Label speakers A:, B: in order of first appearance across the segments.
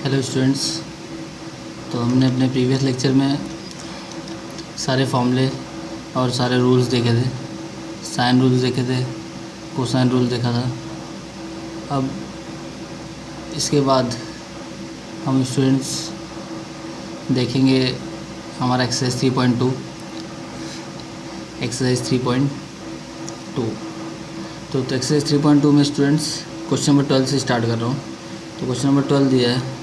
A: Hello students. तो हमने अपने प्रीवियस लेक्चर में सारे फॉर्मूले और सारे रूल्स देखे थे। साइन रूल्स देखे थे, कोसाइन रूल देखा था। अब इसके बाद हम स्टूडेंट्स देखेंगे हमारा एक्सरसाइज 3.2। तो एक्सरसाइज 3.2 में स्टूडेंट्स क्वेश्चन नंबर 12 से स्टार्ट कर रहा हूँ। तो क्वेश्चन नंबर 12 दिया है,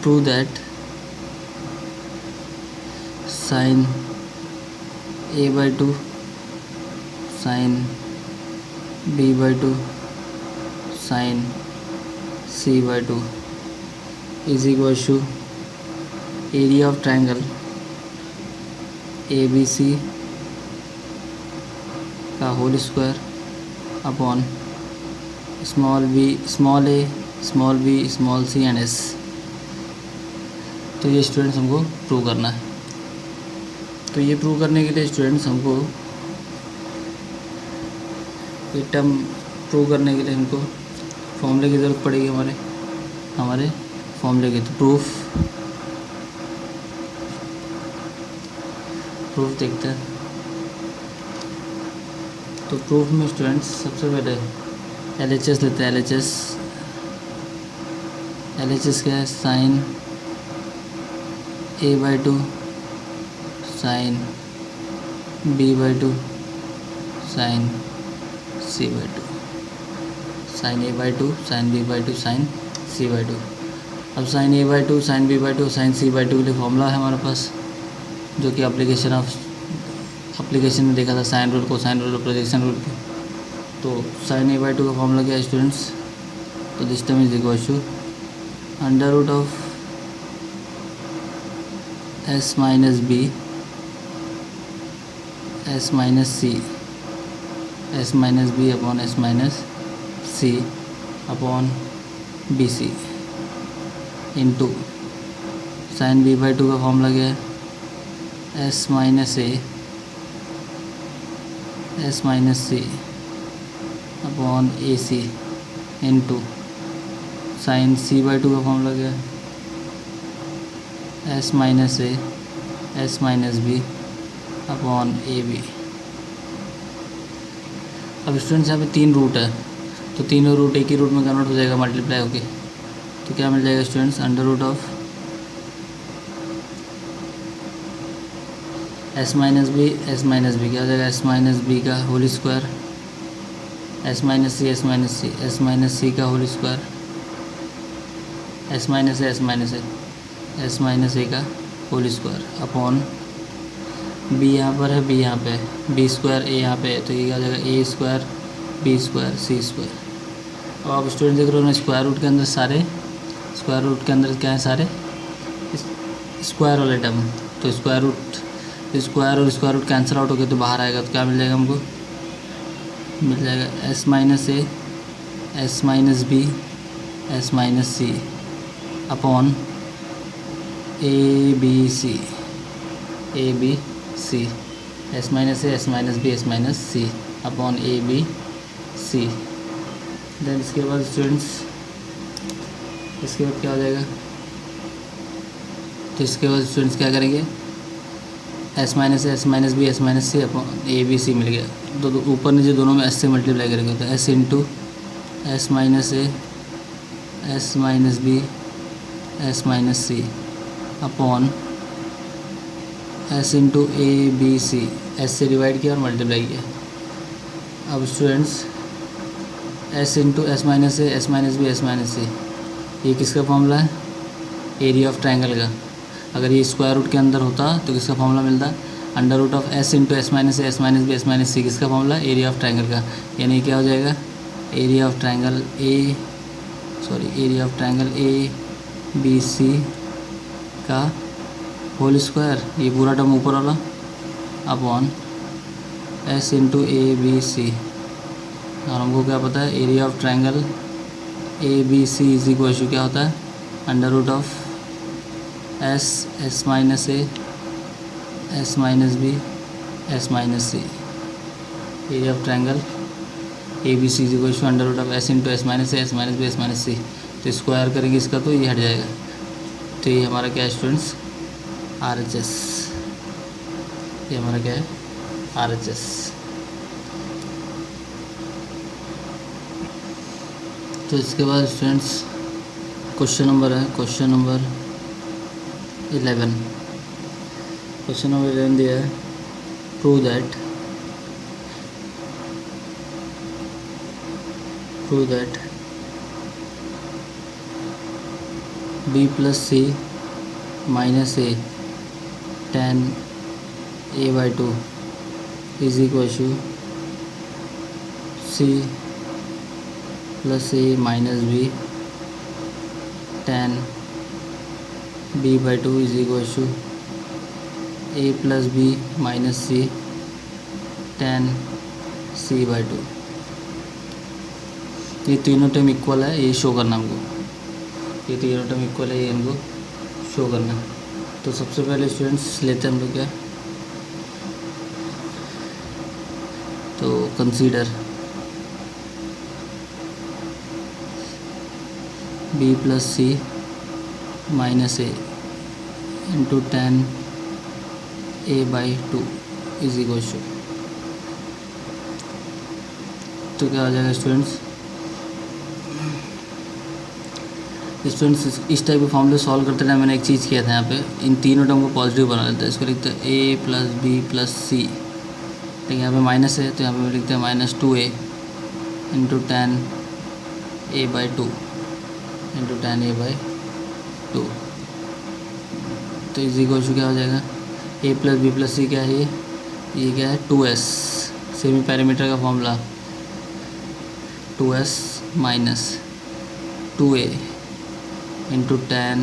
A: prove that sine a/2 sine b/2 sine c/2 is equal to area of triangle ABC का whole square upon small a, small b, small c and s। तो ये स्टूडेंट्स हमको प्रूव करना है। तो ये प्रूव करने के लिए स्टूडेंट्स हमको ये टर्म प्रूव करने के लिए हमको फॉर्मूले की ज़रूरत पड़ेगी। हमारे फॉर्मूले की। तो प्रूफ देखते हैं। तो प्रूफ में स्टूडेंट्स सबसे पहले LHS लेते हैं। LHS क्या है? Sine a/2 sine b/2 sine c/2 sine a/2 sine b/2 sine c/2। अब sign a/2 sine b/2 sine c/2 के लिए फॉर्मूला है हमारे पास, जो कि एप्लीकेशन में देखा था, साइन रूल, कोसाइन रूल और प्रोजेक्शन रूल की। तो साइन a/2 का फॉर्मूला क्या है स्टूडेंट्स? तो this term is equal to under root of s minus b s minus c s minus b upon s minus c upon bc into sine b/2 का formula क्या है? s minus a s minus c upon AC into sine c/2 का formula क्या है? s minus a s minus b upon AB। अब students यहाँ पे 3 root है, तो तीनों रूट एक ही रूट में कन्वर्ट हो जाएगा मल्टीप्लाई होके। तो क्या मिल जाएगा students? Under root of s minus b क्या हो जाएगा? s माइनस b का whole square, s minus c s minus c का whole square, s minus a का होल स्क्वायर अपॉन b यहाँ पर है, b यहाँ पे है, b स्क्वायर a यहाँ पे है। तो ये क्या हो जाएगा? a square b square c square. अब आप स्टूडेंट देख रहे हो ना, स्क्वायर रूट के अंदर क्या है? सारे स्क्वायर वाले टर्म। तो स्क्वायर और स्क्वायर रूट कैंसिल आउट हो गया, तो बाहर आएगा। तो क्या मिल जाएगा हमको? मिल जाएगा s minus a s minus b s minus c upon ABC s minus a s minus b s minus c upon ABC। Then इसके बाद स्टूडेंट्स क्या हो जाएगा? तो इसके बाद स्टूडेंट्स क्या करेंगे? s minus a s minus b s minus c upon ABC मिल गया। तो ऊपर नीचे दोनों में s से मल्टीप्लाई करेंगे। तो s into s minus a s minus b s minus c upon s into ABC। s से डिवाइड किया और मल्टीप्लाई किया। अब students s into s minus a s minus b s minus c, ये किसका formula है? Area of triangle का। अगर ये स्क्वायर रूट के अंदर होता तो किसका फॉर्मूला मिलता? Under root of s into s minus a s minus b s minus c। किसका फॉर्मूला? एरिया ऑफ ट्रायंगल का। यानी क्या हो जाएगा? एरिया ऑफ ट्रायंगल ABC का होल स्क्वायर, ये पूरा टर्म ऊपर वाला, अपॉन s इंटू ABC। और हमको क्या पता है? Area of triangle ABC is equal to क्या होता है? Under root of s minus a s minus b s minus c। Area of triangle A B C is equal to under root of s into S minus A S minus B S minus c. तो square करेंगे इसका तो ये हट जाएगा। तो ये हमारा क्या है स्टूडेंट्स, आर एच एस। ये हमारा क्या है, आर एच एस। तो इसके बाद स्टूडेंट्स क्वेश्चन नंबर है, क्वेश्चन नंबर 11। क्वेश्चन नंबर 11 दिया है, prove that B plus C minus A tan a by 2 is equal to C plus A minus B tan b by 2 is equal to A plus B minus C tan c by 2। ये तीनों term equal है, ये show करना हमको। ये तीनों term equal है, ये इनको शो करना। तो सबसे पहले स्टूडेंट्स लेते हैं हम लोग क्या, तो consider B plus C minus A into tan a by 2 is equal to, तो क्या हो जाएगा स्टूडेंट्स, इस टाइप के फॉर्मूले सॉल्व करते टाइम मैंने एक चीज़ किया था यहाँ पे, इन तीनों टर्म को पॉजिटिव बना लेते हैं। इसको लिखते हैं ए प्लस बी प्लस सी, लेकिन यहाँ पे माइनस है तो यहाँ पे लिखते हैं -2a into tan a by 2 इंटू tan a by 2। तो इज इक्वल टू क्या हो जाएगा, ए प्लस बी प्लस सी क्या है, ये क्या है 2s, सेमी पैरामीटर का formula 2s minus 2a into tan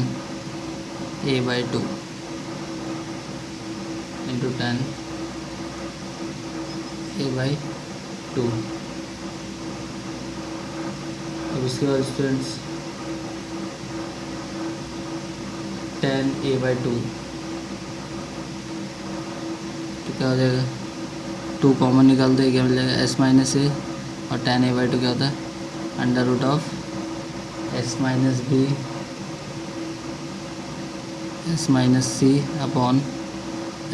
A: a by 2 इंटू tan a by 2। अब इसके बाद स्टूडेंट्स tan a by 2, तो क्या हो जाएगा, 2 कॉमन निकालते हैं, क्या मिल जाएगा s माइनस ए, और tan a by 2 क्या होता है under root of s minus B S minus C upon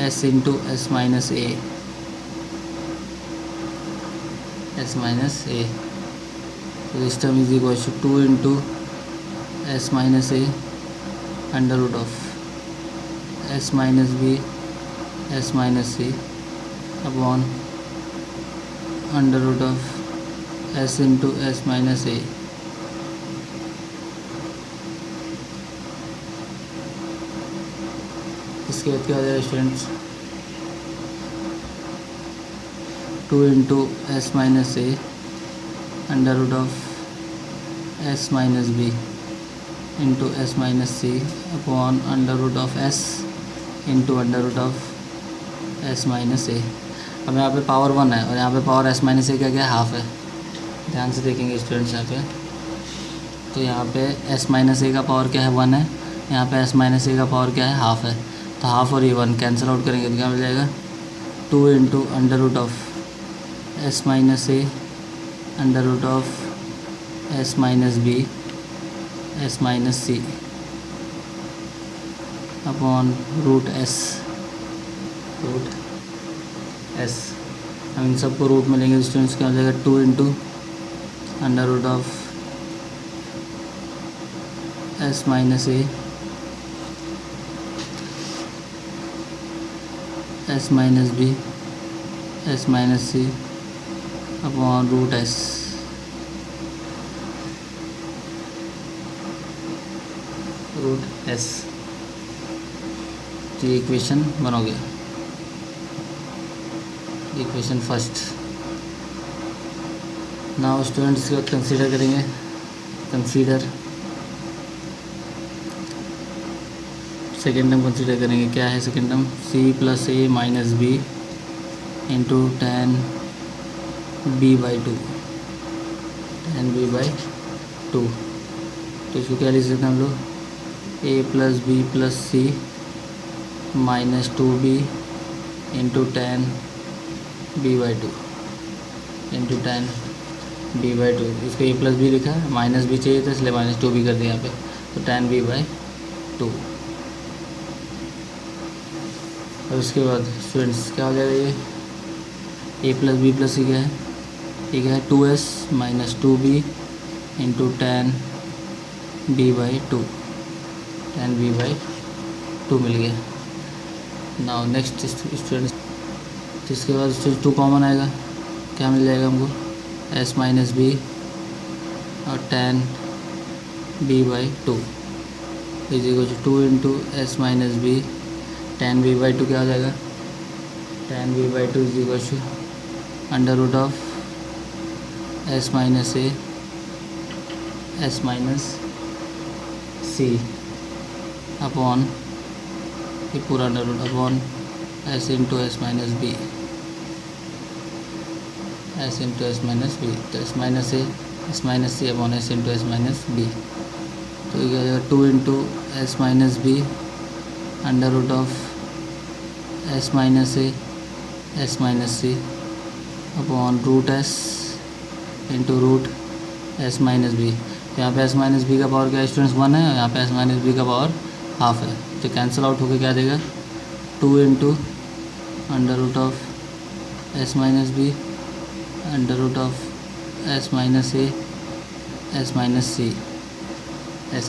A: s into S minus A, S minus a. तो this term is equal to 2 into S minus A under root of S minus B S minus C upon under root of s into S minus a. इसके बाद क्या हो जाएगा students, 2 into S minus A under root of S minus B into S minus C upon under root of s into under root of S minus a. अब यहाँ पे power 1 है और यहाँ पे पावर एस माइनस ए क्या क्या half है, ध्यान से देखेंगे स्टूडेंट्स यहाँ पे। तो यहाँ पे एस माइनस ए का पावर क्या है 1 है, यहाँ पे एस माइनस ए का पावर क्या है हाफ है। तो हाफ और ये 1 कैंसिल आउट करेंगे तो क्या मिल जाएगा, 2 into under root of S minus A under root of S minus B S minus C upon root S. हम इन सबको रूट में लेंगे स्टूडेंट्स, क्या हो जाएगा 2 into under root of S minus A S minus B S minus C upon root S. तो ये इक्वेशन 1 हो गया, इक्वेशन फर्स्ट। नाउ स्टूडेंट्स इसके बाद कंसीडर करेंगे, कंसीडर सेकेंड टर्म कंसीडर करेंगे। क्या है second term, C plus A minus B into tan b by 2, tan b by 2। तो इसको क्या लिख सकते हैं हम लोग, a plus B plus C minus 2b into tan b by 2 इंटू tan बी बाई टू, इसको ए प्लस बी लिखा है, माइनस बी चाहिए था इसलिए माइनस टू भी कर दिया यहाँ पे, तो tan बी बाई टू। और उसके बाद स्टूडेंट्स क्या हो जाएगा, ये a plus B plus c क्या है, ये क्या है 2s minus 2b into tan B by two, tan B by two मिल गया। नाउ नेक्स्ट स्टूडेंट्स, इसके बाद स्टूडेंट 2 कॉमन आएगा, क्या मिल जाएगा हमको, s माइनस बी और tan B by two is equal to 2 into S minus B, tan B by two क्या हो जाएगा, tan B by two is equal to under root of S minus A S minus C upon ये पूरा under root upon s into S minus B, s into S minus b, तो s minus A S minus C upon s into S minus b, तो ये क्या हो जाएगा 2 into S minus B under root of S minus A S minus C upon root S into root S minus B. यहाँ पे S minus B का power क्या है स्टूडेंट्स 1 है, यहाँ पे एस माइनस बी का पावर हाफ है, तो कैंसिल आउट होकर क्या देगा 2 into under root of S minus B under root of S minus A S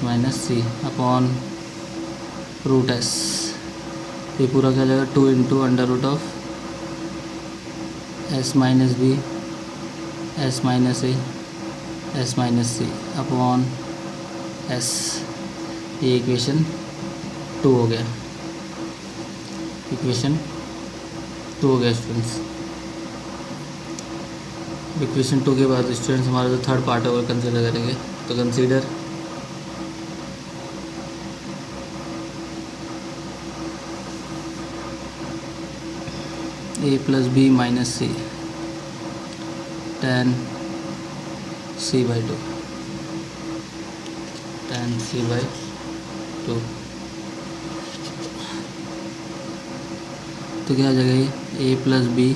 A: minus C upon root S, ये पूरा क्या जाएगा 2 into under root of S minus B S minus A S minus C upon S, ये equation 2 हो गया, equation 2 हो गया students. Equation 2 के बाद स्टूडेंट्स हमारा जो थर्ड पार्ट है वो कंसिडर करेंगे, तो consider a plus B minus C tan c by two, tan c by two, तो क्या आ जाएगा ये a plus B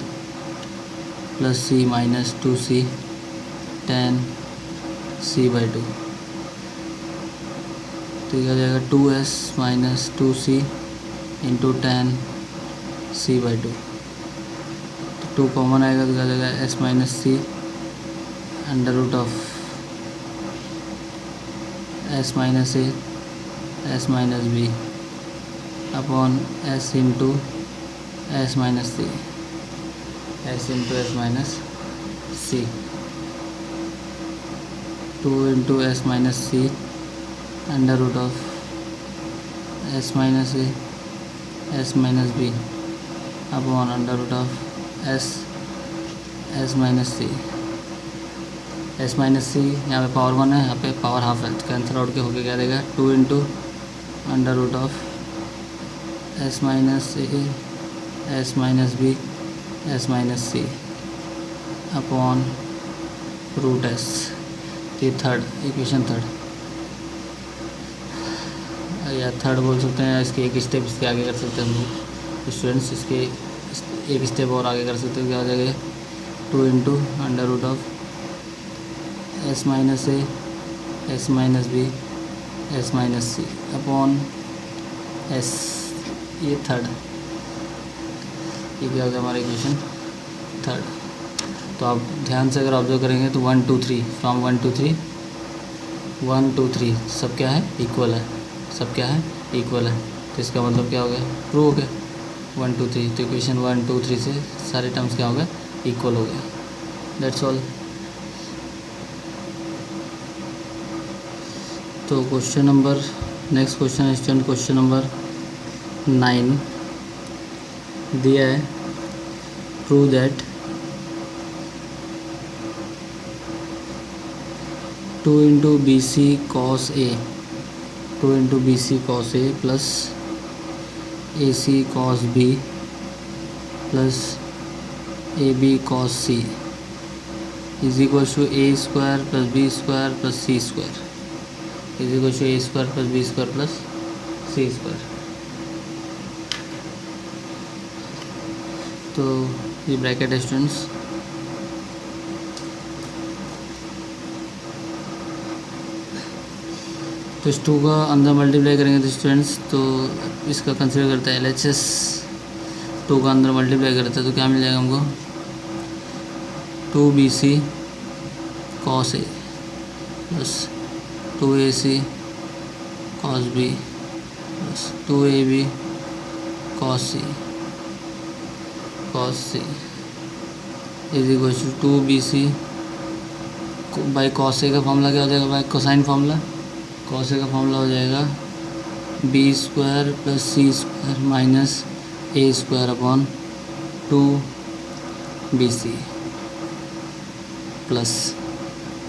A: plus C minus 2c tan c by two, तो क्या आ जाएगा 2s minus 2c into tan c by two, तो 2 कॉमन आएगा तो क्या आ जाएगा s minus c under root of S minus A S minus b upon s into S minus c, s into S minus c, 2 into S minus c under root of S minus A S minus b upon under root of S minus c, s minus c यहाँ पे power 1 है, यहाँ पे power half है, तो cancel out के होके क्या देगा 2 into under root of S minus A S minus B S minus C upon root S, ये थर्ड इक्वेशन थर्ड, या थर्ड बोल सकते हैं, या इसके एक स्टेप इसके आगे कर सकते हैं हम लोग स्टूडेंट्स, इसके एक स्टेप और आगे कर सकते हैं, क्या हो जाएगा 2 into under root of S minus A S minus B S minus C upon S, ये थर्ड, ये क्या हो गया हमारा इक्वेशन थर्ड। तो आप ध्यान से अगर ऑब्जर्व करेंगे तो 1 2 3 फ्रॉम 1 2 3 1 2 3 सब क्या है इक्वल है, सब क्या है इक्वल है, तो इसका मतलब क्या हो गया ट्रू हो गया 1 2 3, तो इक्वेशन 1 2 3 से सारे टर्म्स क्या हो गए इक्वल हो गया, दैट्स ऑल। तो question number next question student question number 9 दिया है, prove that 2 into B C cos A 2 into B C cos A plus A C cos B plus A B cos C is equal to A square plus B square plus C square is equal to A square plus B square plus C square. तो ये bracket है students, तो इस 2 का अंदर multiply करेंगे तो students, तो इसका कंसिडर करते हैं LHS, 2 का अंदर मल्टीप्लाई करते हैं तो क्या मिल जाएगा हमको 2BC cos A plus 2AC cos B plus 2AB cos C is equal to 2BC by cos A का फॉर्मूला क्या हो जाएगा by cosine formula, cos A का फॉर्मूला हो जाएगा B square plus C square minus A square upon 2BC plus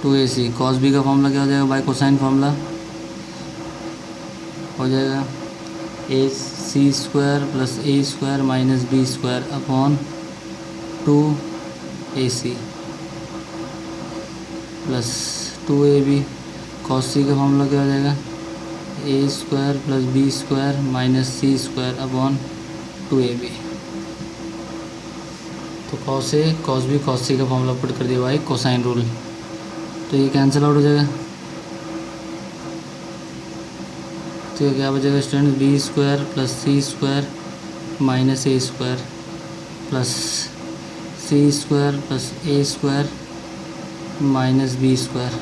A: 2AC cos B का formula क्या हो जाएगा बाई कोसाइन फार्मूला हो जाएगा AC square plus A square minus B square upon 2AC plus 2AB cos C का formula क्या हो जाएगा A square plus B square minus C square upon 2AB। तो cos A cos B cos C का formula put कर दिया भाई cosine rule, तो ये कैंसिल आउट हो जाएगा। तो ये क्या बचेगा student B square plus C square minus A square plus C square plus A square minus B square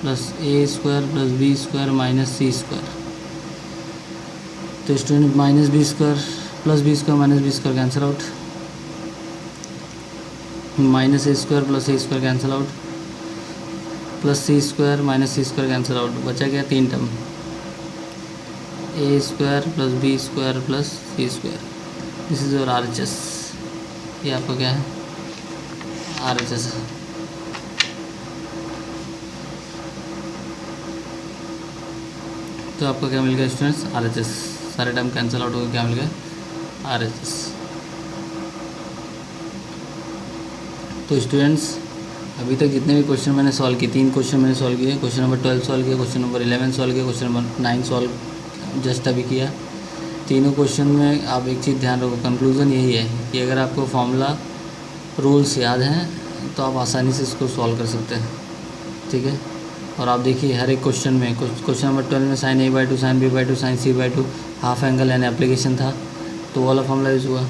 A: plus A square plus B square minus C square. तो student minus B square plus B square minus B square cancel out, minus A square plus A square cancel out, plus C square minus C square cancel out, बचा क्या 3 term A square plus B square plus C square. This is your RHS, ये आपका क्या है RHS है। तो आपका क्या मिल गया स्टूडेंट्स RHS, सारे टर्म कैंसिल आउट हो गए, क्या मिल गया RHS। तो स्टूडेंट्स अभी तक जितने भी क्वेश्चन मैंने सॉल्व किए, 3 क्वेश्चन मैंने सॉल्व किए, क्वेश्चन नंबर 12 सॉल्व किया, क्वेश्चन नंबर 11 सॉल्व किया, क्वेश्चन नंबर 9 सॉल्व जस्ट अभी किया। तीनों क्वेश्चन में आप एक चीज़ ध्यान रखो, कंक्लूज़न यही है कि अगर आपको फॉर्मूला रूल्स याद हैं तो आप आसानी से इसको सॉल्व कर सकते हैं, ठीक है। और आप देखिए हर एक क्वेश्चन में, क्वेश्चन नंबर 12 में sin A/2 sin B/2 sin C/2 half angle यानी एप्लीकेशन था तो वो वाला फॉर्मूला यूज़ हुआ।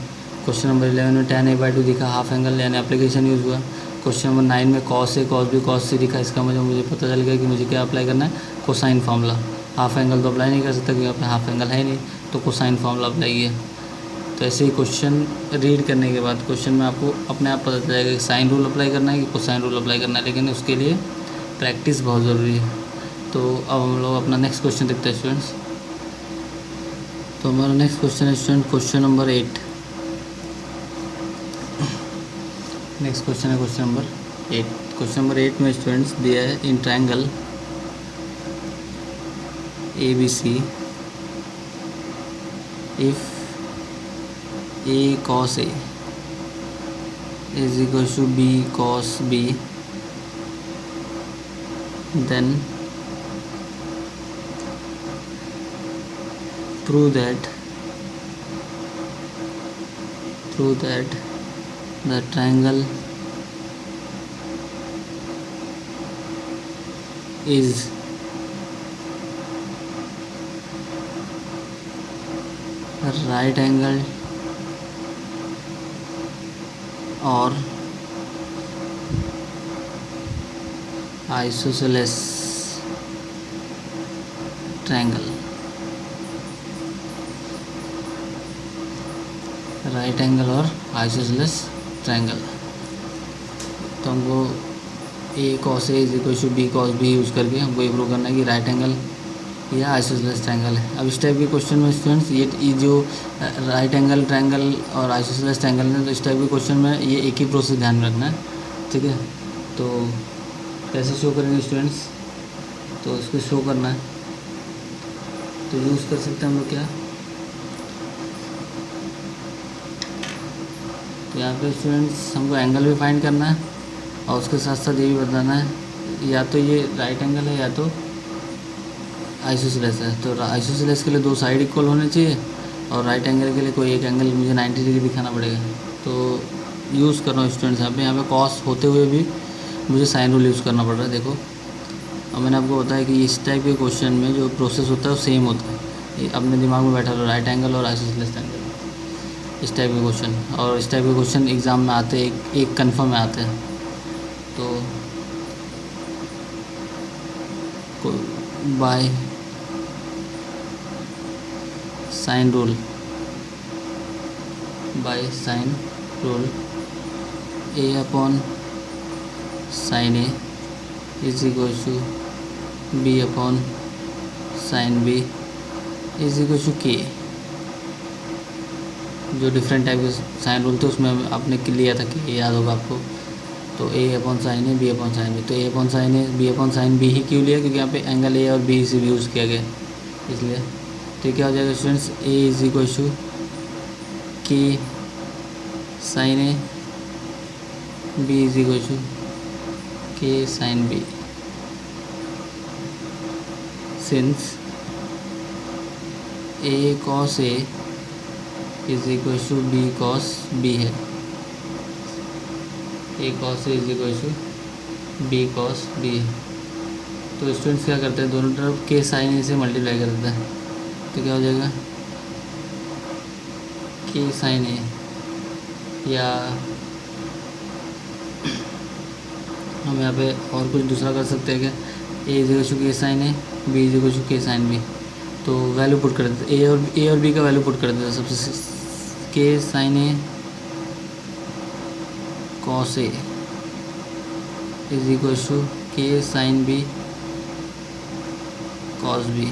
A: क्वेश्चन नंबर 11 में tan A/2 दिखा हाफ एंगल यानी एप्लीकेशन यूज़ हुआ। क्वेश्चन नंबर 9 में cos A cos B cos C दिखा, इसका मुझे पता चल गया कि मुझे क्या अप्लाई करना है कोसाइन फार्मूला। हाफ एंगल तो अप्लाई नहीं कर सकता क्योंकि अपना हाफ एंगल है नहीं, तो कोसाइन फार्मूला अप्लाई किया। तो ऐसे ही क्वेश्चन रीड करने के बाद क्वेश्चन में आपको अपने आप पता चल जाएगा कि साइन रूल अप्लाई करना है कि कोसाइन रूल अप्लाई करना है, लेकिन उसके लिए प्रैक्टिस बहुत ज़रूरी है। तो अब हम लोग अपना नेक्स्ट क्वेश्चन देखते हैं स्टूडेंट्स। तो हमारा नेक्स्ट क्वेश्चन है student question number 8। Next question है क्वेश्चन नंबर 8। क्वेश्चन नंबर 8 में स्टूडेंट्स दिया है in triangle ABC if A cos A is equal to B cos B, then prove that the triangle is right angled or isosceles triangle। Right angle और isosceles triangle. तो हमको A cos A is equal to B cos B use करके हमको ये prove करना है कि right angle या आइसोसेलेस ट्रायंगल है। अब इस टाइप के क्वेश्चन में स्टूडेंट्स ये जो राइट एंगल ट्रायंगल और आइसोसेलेस ट्रायंगल है, तो इस टाइप के क्वेश्चन में ये एक ही प्रोसेस ध्यान में रखना है, ठीक है। तो कैसे शो करेंगे स्टूडेंट्स, तो इसको शो करना है तो यूज़ कर सकते हैं हम लोग क्या, तो यहाँ पे स्टूडेंट्स हमको एंगल भी फाइंड करना है और उसके साथ साथ ये भी बताना है या तो ये राइट एंगल है या तो आइसोसेलेस है। तो आइसोसेलेस के लिए 2 साइड इक्वल होने चाहिए और राइट एंगल के लिए कोई एक एंगल मुझे 90 डिग्री दिखाना पड़ेगा। तो यूज़ कर रहा हूँ स्टूडेंट्स यहाँ पे कॉस होते हुए भी मुझे साइन रूल यूज़ करना पड़ रहा है। देखो और मैंने आपको बताया कि इस टाइप के क्वेश्चन में जो प्रोसेस होता है वो सेम होता है, ये अपने दिमाग में बैठा लो, राइट एंगल और आइसोसेलेस एंगल, इस टाइप के क्वेश्चन। और इस टाइप के क्वेश्चन एग्ज़ाम में आते हैं, एक कन्फर्म में आते हैं। तो by sine rule, by sine rule A upon sine A is equal to B upon sine B is equal to K. जो डिफरेंट टाइप के साइन रूल थे उसमें आपने लिया था कि याद होगा आपको। तो a upon sine A b upon sine B, तो a upon sine A b upon sine b ही क्यों लिया, क्योंकि यहाँ पे एंगल ए और बी से भी यूज़ किया गया इसलिए। तो क्या हो जाएगा students, a is equal to के sine A, B is equal to के sine b, since a cos A is equal to b cos b है, a cos A is equal to b cos b है। तो students क्या करते हैं, दोनों तरफ के साइन ए से मल्टीप्लाई कर देते हैं। तो क्या हो जाएगा, के साइन ए, या हम यहाँ पे और कुछ दूसरा कर सकते हैं क्या, ए इज इक्वल टू के sine A, B is equal to के साइन बी। तो वैल्यू पुट कर देते, ए और बी का वैल्यू पुट कर देते हैं सबसे। K sine A cos A is equal to के साइन बी कॉस बी,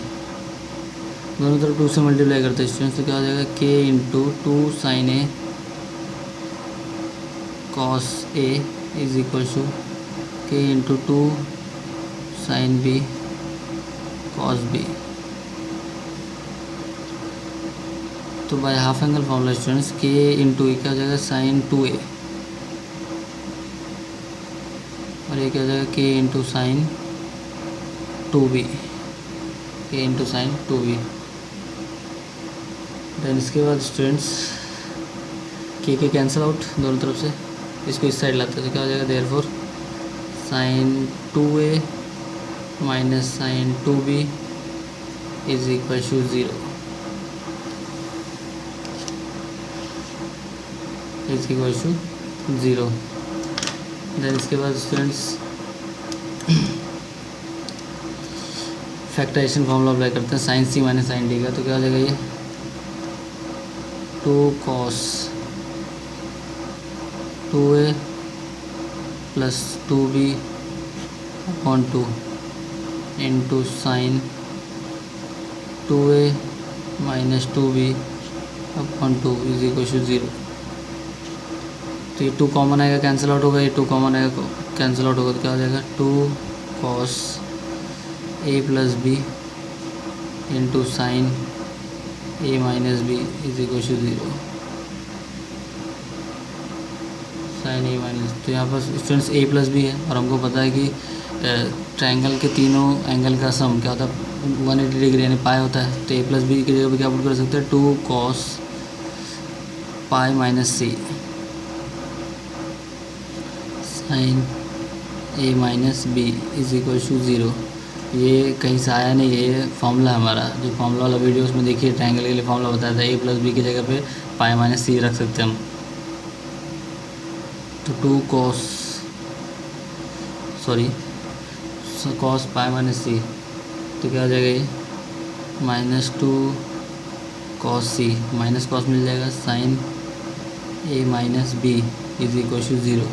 A: दोनों तरफ 2 से मल्टीप्लाई करते हैं स्टूडेंट्स। तो क्या हो जाएगा, k into 2 sine A cos A is equal to k into 2 sine B cos b. तो by half angle formula students, k into a क्या हो जाएगा, साइन 2a, और ये क्या हो जाएगा, के इंटू साइन 2b, के इंटू साइन 2b। देन इसके बाद स्टूडेंट्स के कैंसिल आउट दोनों तरफ से, इसको इस साइड लाते हैं। तो क्या हो जाएगा, therefore sine 2a minus sine 2b is equal to 0, is equal to 0। Then इसके बाद स्टूडेंट्स फैक्टराइजेशन फॉर्मूला अप्लाई करते हैं sine C minus sine D का। तो क्या हो जाएगा, ये 2 cos 2a plus 2b upon 2 into sine 2a minus 2b upon 2 is equal to 0। तो ये 2 कॉमन आएगा, कैंसिल आउट होगा, ये 2 कॉमन आएगा, कैंसिल आउट होगा। तो क्या हो जाएगा, 2 cos A plus B into sine A minus B is equal to 0, sine A minus. तो यहाँ पर स्टूडेंट्स ए प्लस बी है, और हमको पता है कि ट्रायंगल के तीनों एंगल का सम क्या होता है, 180 डिग्री यानी पाई होता है। तो ए प्लस बी की जगह पर क्या पुट कर सकते हैं, 2 cos pi minus C sine A minus B is equal to 0। ये कहीं से आया नहीं, ये फॉर्मूला हमारा जो फॉर्मूला वाला वीडियो उसमें देखिए, ट्रायंगल के लिए फॉर्मूला बताया था, ए प्लस बी की जगह पे पाई माइनस सी रख सकते हैं हम। तो 2 कॉस पाई माइनस सी, तो क्या हो जाएगा, ये minus 2 cos C, minus cos मिल जाएगा, sine A minus B is equal to 0।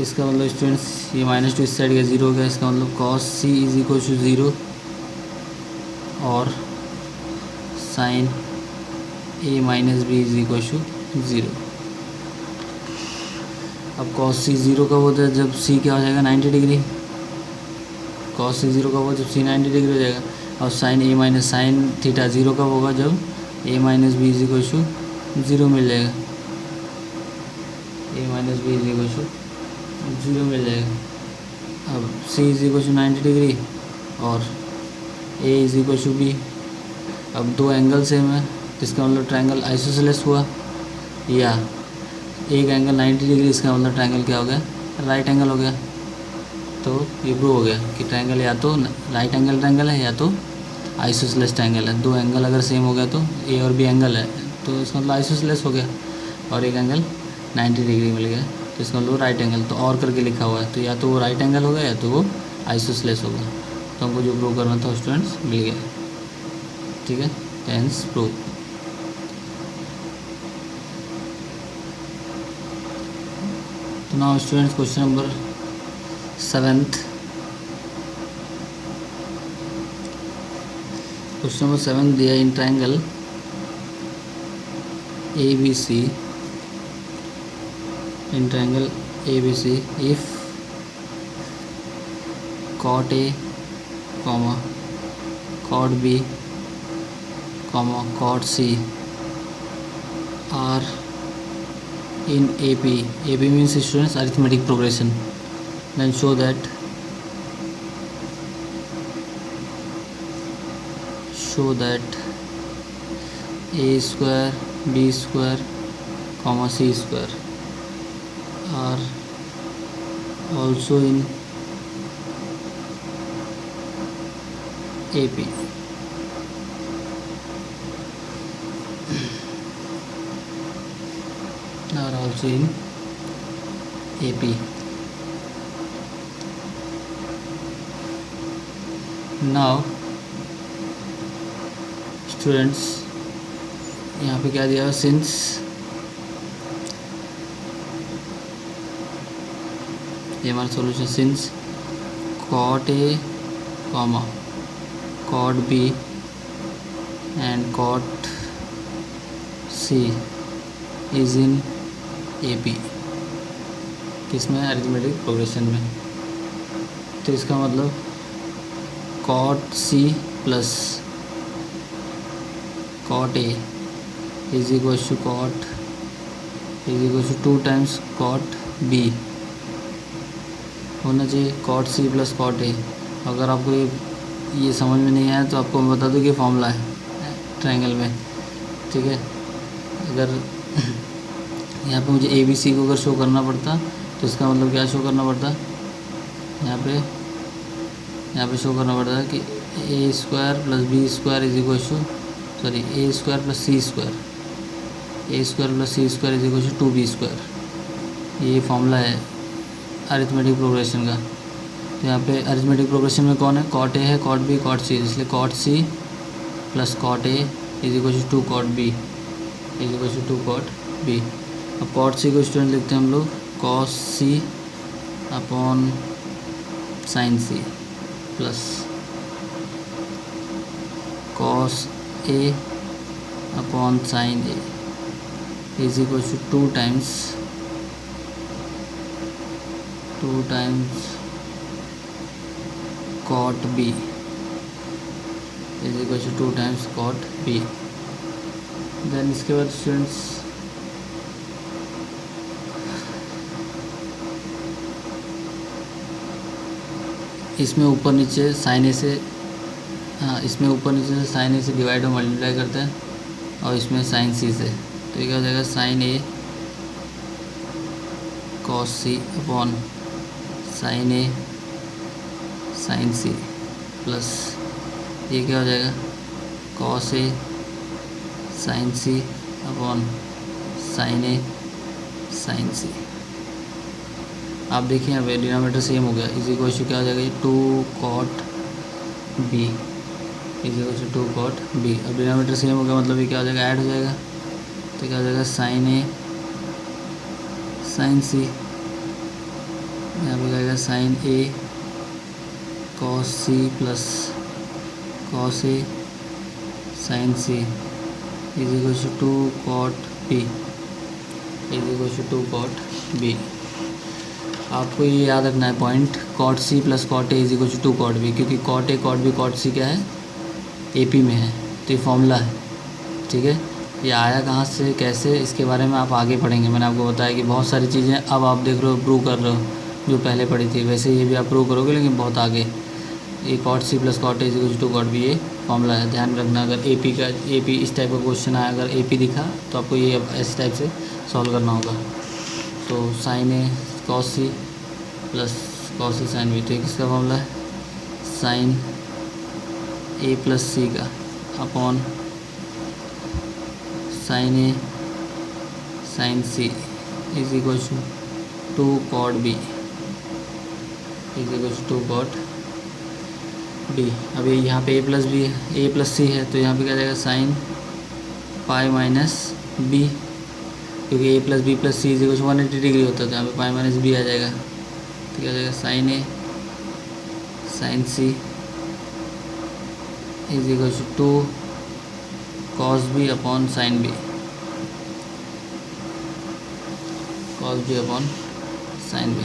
A: इसका मतलब स्टूडेंट्स ये माइनस 2 इस साइड का 0 हो गया, इसका मतलब cos C is equal to 0 और sine A minus B is equal to 0। अब कॉस सी 0 कब होता है, जब सी क्या हो जाएगा 90 डिग्री। कॉस सी 0 कब होगा, जब सी 90 डिग्री हो जाएगा। और साइन ए माइनस साइन थीटा 0 कब होगा, जब a minus B is equal to 0 मिल जाएगा, a minus B is equal to 0 मिल जाएगा। अब c is equal to 90 degree और a is equal to b. अब 2 एंगल सेम है, इसका मतलब ट्रायंगल आइसोसेलेस हुआ, या एक एंगल 90 डिग्री, इसका मतलब ट्रायंगल क्या हो गया, राइट एंगल हो गया। तो ये प्रूव हो गया कि ट्रायंगल या तो राइट एंगल ट्रायंगल है या तो आइसोसेलेस ट्रायंगल है। दो एंगल अगर सेम हो गया तो ए और बी एंगल है तो इसका मतलब आइसोसेलेस हो गया, और एक एंगल 90 डिग्री मिल गया तो इसका मतलब राइट एंगल, तो और करके लिखा हुआ है तो या तो वो राइट एंगल होगा या तो वो आइसोसेलेस होगा। तो हमको जो प्रूव करना था स्टूडेंट्स मिल गया, ठीक है, टेंस प्रूव। तो now students question number 7th। Question number 7 दिया in triangle ABC, in triangle ABC if cot A comma cot B comma cot C are in AP means students arithmetic progression, then show that A square B square comma C square are also in AP. Are also in AP. Now students यहाँ पे क्या दिया, since ये हमारा solution, since cot A comma cot B and cot C is in AP, किसमें, arithmetic progression में। तो इसका मतलब cot C plus cot A is equals to cot is equals to 2 times cot B होना चाहिए, cot C plus cot A। अगर आपको ये समझ में नहीं आया तो आपको मैं बता दूं कि फॉर्मूला है ट्रायंगल में, ठीक है। अगर यहाँ पे मुझे ABC को अगर शो करना पड़ता तो इसका मतलब क्या शो करना पड़ता, यहाँ पे शो करना पड़ता है कि A square plus B square is equal to A square plus C square, A square plus C square is equal to 2B square. ये फॉर्मूला है अरिथमेटिक प्रोग्रेशन का। तो यहाँ पे अरिथमेटिक प्रोग्रेशन में कौन है, cot A है, cot B, cot C, इसलिए cot C plus cot A is equal to 2 cot B is equal to 2 cot B। अब cot C को स्टूडेंट लिखते हैं हम लोग cos C upon sin C plus cos A upon sin A is equal to 2 times cot B is equal to 2 times cot B। Then इसके बाद students इसमें ऊपर नीचे साइन ए से, हाँ इसमें ऊपर नीचे से साइन ए से डिवाइड और मल्टीप्लाई करते हैं और इसमें साइन सी से, तो ये क्या हो जाएगा sine A cos C upon sine A sine C plus ये क्या हो जाएगा cos A sine C upon sine A sine सी। आप देखिए यहाँ पे डिनोमिनेटर सेम हो गया, इज इक्वल टू क्या हो जाएगा, 2 cot B is equal to 2 cot B। अब डिनोमिनेटर सेम हो गया मतलब ये क्या हो जाएगा, ऐड हो जाएगा, तो क्या हो जाएगा साइन ए साइन सी, यहाँ पे जाएगा sine A cos C plus cos A sine C is equal to 2 cot B is equal to 2 cot B। आपको ये याद रखना है point, cot C plus cot A is equal to 2 cot B, क्योंकि cot A cot B cot C क्या है AP में है, तो ये फॉर्मूला है, ठीक है। ये आया कहाँ से कैसे इसके बारे में आप आगे पढ़ेंगे। मैंने आपको बताया कि बहुत सारी चीज़ें अब आप देख रहे हो प्रूव कर रहे हो जो पहले पढ़ी थी, वैसे ये भी आप प्रूव करोगे लेकिन बहुत आगे। ये cot C plus cot A is equal to 2 cot B ये फॉर्मूला है, ध्यान रखना। अगर AP इस टाइप का क्वेश्चन आया, अगर AP दिखा तो आपको ये इस टाइप से सॉल्व करना होगा। तो sine A cos C plus cos A sine B, तो किसका फॉर्मूला है साइन ए प्लस सी का upon sine A sine C is equal to cot B is equal to cot B. अभी यहाँ पे ए प्लस बी है, ए plus सी है, तो यहाँ पे क्या जाएगा साइन पाई माइनस बी, क्योंकि a plus B plus c is equal to 180 degree होता है, तो यहाँ पे पाई माइनस बी आ जाएगा। तो क्या जाएगा sine A sine C is equal to cos B upon sine B, cos B upon sine B.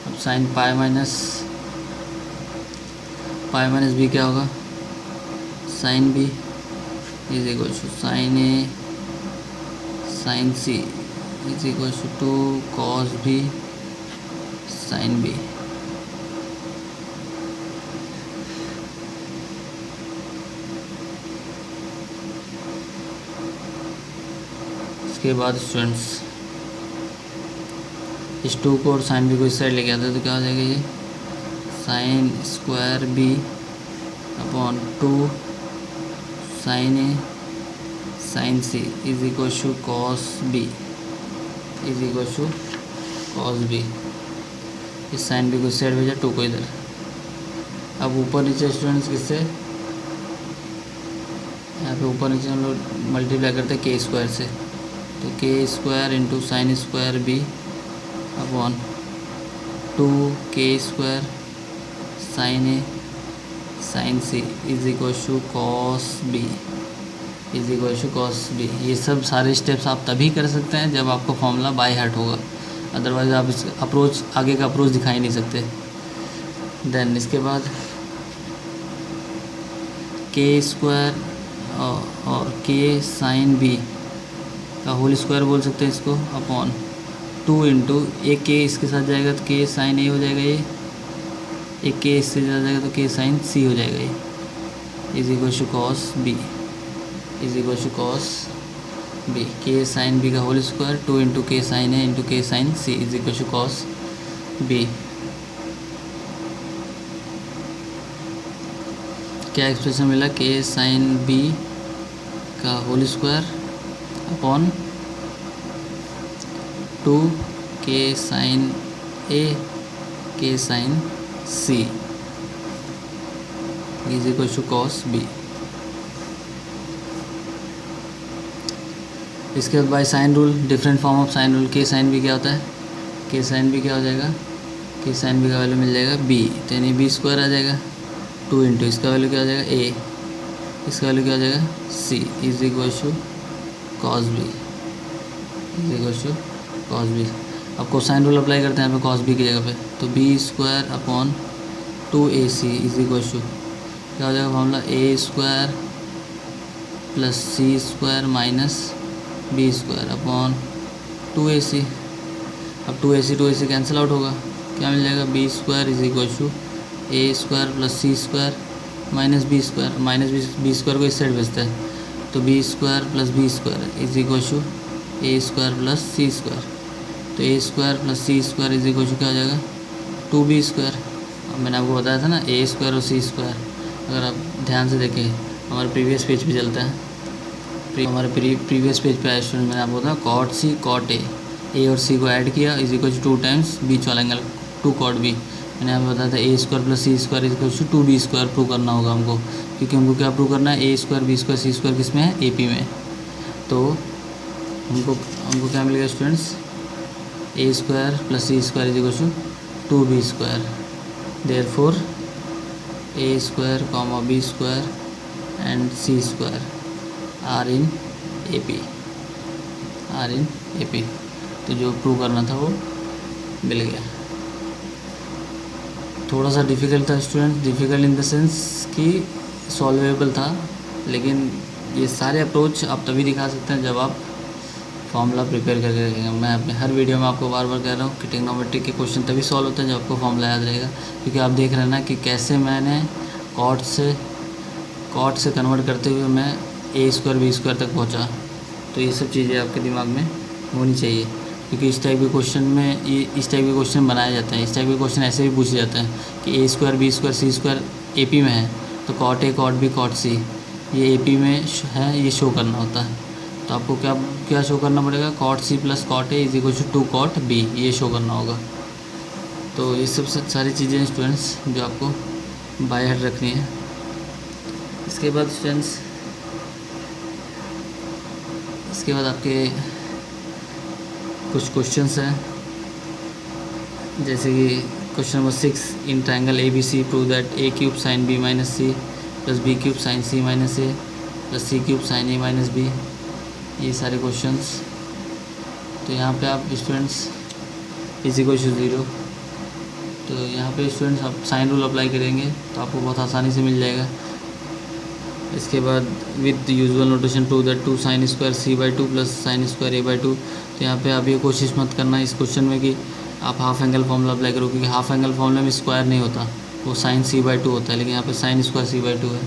A: अब साइन पाई माइनस बी क्या होगा sine B is equal to sine A sine C is equal to cos B sine B. इसके बाद students इस 2 को और sign B को इस साइड लेके आते हैं, तो क्या हो जाएगा ये sine square B upon 2 sine A sine C is equal to cos B is equal to cos B. इस साइन बी को इस साइड भेजा, 2 को इधर। अब ऊपर नीचे स्टूडेंट्स किससे, यहाँ पे ऊपर नीचे हम लोग मल्टीप्लाई करते हैं के स्क्वायर से, तो K square into sine square B upon 2 K square sine A sine C is equal to cos B is equal to cos B. ये सब सारे स्टेप्स आप तभी कर सकते हैं जब आपको फॉर्मूला बाय हार्ट होगा, अदरवाइज आप इस अप्रोच आगे का अप्रोच दिखा ही नहीं सकते। देन इसके बाद के स्क्वायर और के साइन बी का होल स्क्वायर बोल सकते हैं इसको, अपॉन 2 इंटू एक के इसके साथ जाएगा तो के साइन ए हो जाएगा, ये एक के इससे ज़्यादा जाएगा तो के साइन सी हो जाएगा, ये is equal to cos B is equal to cos B. K sine B का whole square 2 into K sine A into K sine C is equal to cos B. क्या एक्सप्रेशन मिला, के साइन बी का whole square upon 2 K sine A K sine C is equal to cos B. इसके बाद by sine rule, different form of sine rule, K sine B क्या होता है, के sine B क्या हो जाएगा, के साइन बी का वैल्यू मिल जाएगा बी, तो यानी बी स्क्वायर आ जाएगा, 2 इंटू इसका वैल्यू क्या हो जाएगा ए, इसका वैल्यू क्या हो जाएगा c is equal to cos B is equal to cos b. अब कोसाइन रूल अप्लाई करते हैं यहाँ पे कॉस बी की जगह पे, तो b square upon 2ac is equal to क्या हो जाएगा formula a square plus C square minus b square upon 2ac। अब 2ac कैंसिल आउट होगा, क्या मिल जाएगा b square is equal to A square plus C square minus b square, minus b square को इस साइड भेजता है, तो b square plus B square is equal to A square plus C square, तो ए square plus C square is equal to क्या हो जाएगा 2b square. अब मैंने आपको बताया था ना ए स्क्वायर और सी स्क्वायर, अगर आप ध्यान से देखें हमारे प्रीवियस पेज पे चलता है, हमारे प्रीवियस पेज पे आया स्टूडेंट, मैंने आपको बताया कॉट सी कॉट ए और सी को ऐड किया इज इक्वल टू 2 टाइम्स बीच वाला एंगल 2 कॉट बी। मैंने आपको बताया था A square plus C square is equal to 2b square prove करना होगा हमको, क्योंकि हमको क्या प्रूव करना है A square B square C square किस में है AP में। तो हमको क्या मिलेगा students, A square plus C square is equal to 2b square, therefore A square comma B square and C square are in AP। तो जो प्रूव करना था वो मिल गया। थोड़ा सा डिफ़िकल्ट था student, difficult in the sense कि सॉल्वेबल था, लेकिन ये सारे अप्रोच आप तभी दिखा सकते हैं जब आप फॉर्मूला प्रिपेयर करके रखेंगे। मैं अपने हर वीडियो में आपको बार बार कह रहा हूँ कि ट्रिग्नोमेट्री के क्वेश्चन तभी सॉल्व होते हैं जब आपको फॉर्मूला याद रहेगा, क्योंकि आप देख रहे हैं ना कि कैसे मैंने कॉट से कन्वर्ट करते हुए मैं ए स्क्वायर बी स्क्वायर तक पहुँचा। तो ये सब चीज़ें आपके दिमाग में होनी चाहिए। क्योंकि इस टाइप के क्वेश्चन में ये इस टाइप के क्वेश्चन बनाए जाते हैं। इस टाइप के क्वेश्चन ऐसे भी पूछे जाते हैं कि a square B square C square A P में है, तो cot a cot b cot c ये ए पी में है, ये शो करना होता है। तो आपको क्या क्या शो करना पड़ेगा, cot C plus cot A is equal to 2 cot B, ये शो करना होगा। तो ये सब सारी चीज़ें हैं स्टूडेंट्स जो आपको बाय हार्ट रखनी है। इसके बाद स्टूडेंट्स इसके बाद आपके कुछ क्वेश्चंस हैं, जैसे कि question number 6 in triangle A B C prove that A cube sine B minus C plus B cube sine C minus A plus C cube sine A minus B, ये सारे questions. तो यहाँ पे आप students is equal to 0, तो यहाँ पे students आप साइन रूल अप्लाई करेंगे तो आपको बहुत आसानी से मिल जाएगा। इसके बाद with usual notation prove that 2 sine square C by 2 plus sine square A by 2। तो यहाँ पे आप ये कोशिश मत करना इस क्वेश्चन में कि आप हाफ एंगल फॉर्मूला अप्लाई करो, क्योंकि हाफ एंगल फॉर्मूला में स्क्वायर नहीं होता, वो साइन सी बाई 2 होता है, लेकिन यहाँ पे साइन स्क्वायर सी बाई 2 है,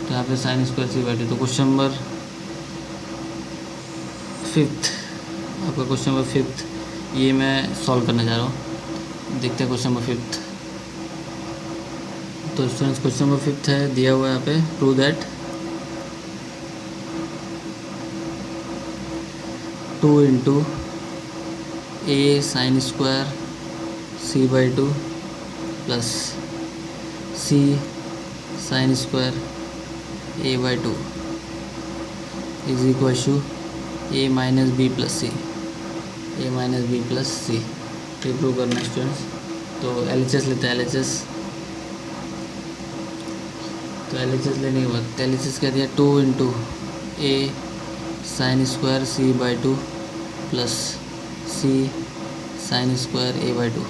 A: तो यहाँ पे साइन स्क्वायर सी बाई 2। तो क्वेश्चन नंबर 5 आपका क्वेश्चन नंबर 5 ये मैं सॉल्व करने जा रहा हूँ। देखते हैं क्वेश्चन नंबर 5। तो स्टूडेंट्स क्वेश्चन नंबर 5 है, दिया हुआ है यहाँ पे prove that 2 into A sine square C by 2 plus C sine square A by 2 is equal to a minus b plus c, a minus b plus c. ये prove करना है students. तो LHS लेते हैं, LHS। तो LHS लेने के बाद LHS क्या दिया, 2 into A sine square C by 2 plus C sine square A by 2।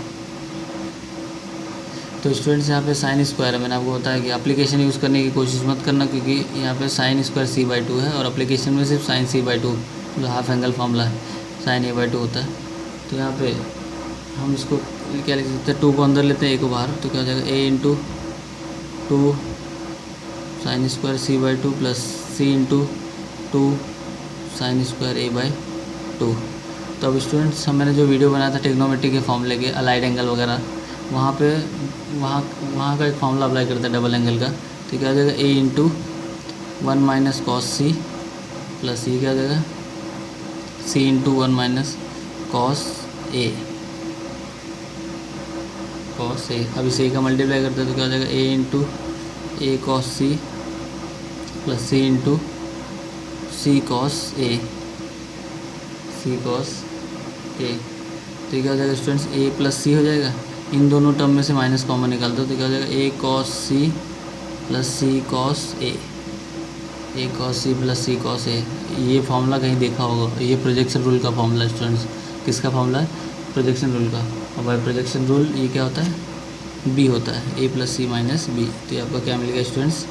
A: तो स्टूडेंट्स यहाँ पे साइन स्क्वायर है, मैंने आपको बताया कि एप्लीकेशन यूज़ करने की कोशिश मत करना, क्योंकि यहाँ पे साइन स्क्वायर सी बाई 2 है और एप्लीकेशन में सिर्फ साइन सी बाई 2 जो हाफ एंगल फॉर्मूला है साइन ए बाई 2 होता है। तो यहाँ पे हम इसको क्या लिख सकते हैं, 2 को अंदर लेते हैं, ए को बाहर, तो क्या हो जाएगा a into 2 sine square C by 2 plus c into 2 sine square A by 2। तो अब स्टूडेंट्स मैंने जो वीडियो बनाया था ट्रिग्नोमेट्री के फॉर्मूले के अलाइड एंगल वगैरह, वहाँ का एक फॉर्मूला अप्लाई करता है डबल एंगल का। तो क्या हो जाएगा a into 1 minus cos C plus c क्या हो जाएगा c into 1 minus cos a, cos a. अब इसे का मल्टीप्लाई करते हैं तो क्या हो जाएगा a into A cos C plus c into C cos A, C cos ए। तो क्या हो जाएगा स्टूडेंट्स ए प्लस सी हो जाएगा, इन दोनों टर्म में से माइनस कॉमन निकाल दो, तो क्या हो जाएगा ए कॉस सी प्लस सी कॉस ए, ए कॉस सी प्लस सी कॉस ए। ये फार्मूला कहीं देखा होगा, ये प्रोजेक्शन रूल का फार्मूला स्टूडेंट्स। किसका फार्मूला है, प्रोजेक्शन रूल का। और बाय प्रोजेक्शन रूल ये क्या होता है, बी होता है, ए प्लस सी माइनस बी। तो ये आपका क्या मिलेगा स्टूडेंट्स,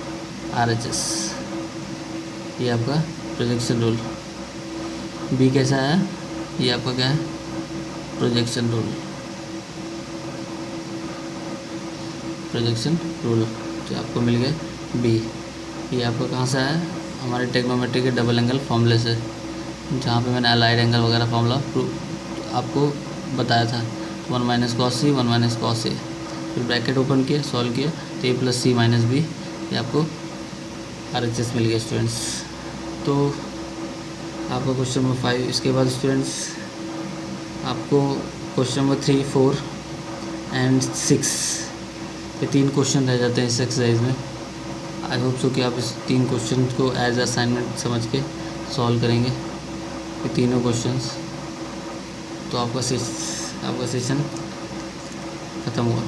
A: RHS। ये आपका प्रोजेक्शन रूल। बी कैसा है, ये आपका क्या है, प्रोजेक्शन रूल, प्रोजेक्शन रूल। तो आपको मिल गया बी। ये आपका कहाँ से है, हमारे ट्रिग्नोमेट्री के डबल एंगल फॉर्मूले से, जहाँ पे मैंने अलाइड एंगल वगैरह फॉर्मूला आपको बताया था। 1 माइनस कॉस सी 1 माइनस कॉस ए, फिर ब्रैकेट ओपन किया, सॉल्व किया, तो ए प्लस सी माइनस बी, ये आपको RHS मिल गया स्टूडेंट्स। तो आपका क्वेश्चन नंबर 5। इसके बाद स्टूडेंट्स आपको क्वेश्चन नंबर 3, 4 एंड 6 ये 3 क्वेश्चन रह जाते हैं इस एक्सरसाइज में। आई होप सो कि आप इस 3 क्वेश्चन को एज असाइनमेंट समझ के सॉल्व करेंगे, ये तीनों क्वेश्चंस। तो आपका सेशन ख़त्म हुआ।